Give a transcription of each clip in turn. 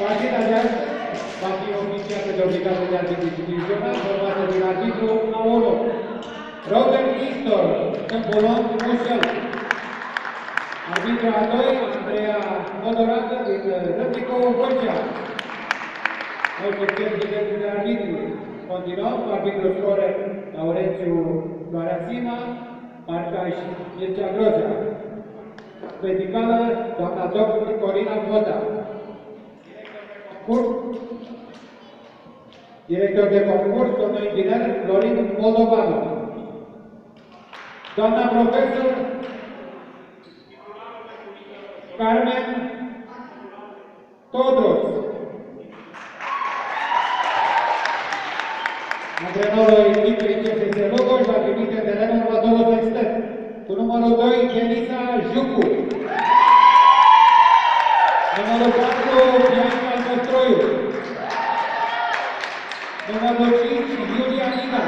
Partida de azi va fi oficiată de obligație de arbitru divizional, formată din arbitru A1, Robert Nistor, Câmpulon, Mușel. Arbitru A2, Andreea Modorată din Râmnicovu, Vâlcea. Noi suntem județul de arbitru. Continuăm cu arbitru score Laurențiu Doareasima, marcaj Mircea Grozea. Verticală, doamna doctor Corina Boda. Director de concurs, domnul inginer Florin Moldovanu. Doamna profesor Carmen Todros. Antrenorul echipei CFS Lugoj va trimite terenul următorul sextet. Cu numărul 2, Denisa Jucu. Numărul 4, Bianca Măstroiu. Numărul 5, Iulia Nina.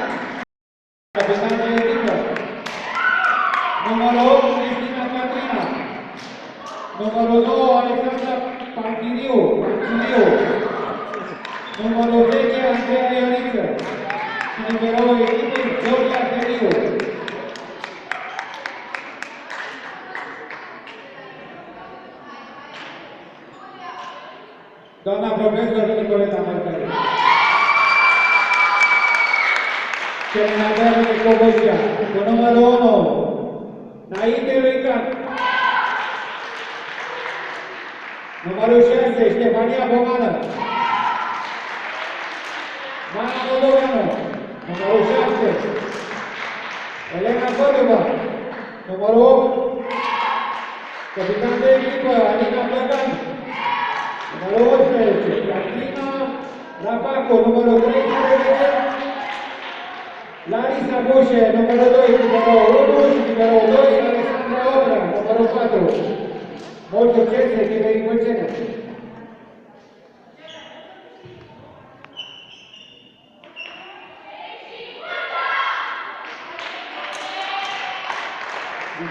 Capitan de echipă. Numărul 8, Cristina Catrina. Numărul 9, Alexandra Pantiliu. Numărul 10, Andreea Ioniță. Și numărul echipei, Georgia Feriu. Doamna profesor Nicoleta Mărcări. Senatorul de Cobășia, cu numărul 1, Naite Luican. Numărul 6, Ștefania Pomană. Mana Moldovanu. Numărul 7, Elena Codova. Numărul 8, capitan de echipă, Alina Plăcan. Numărul 11, Catrina Rapaco. Numărul 13, Larisa Bușe. Numărul 2, numărul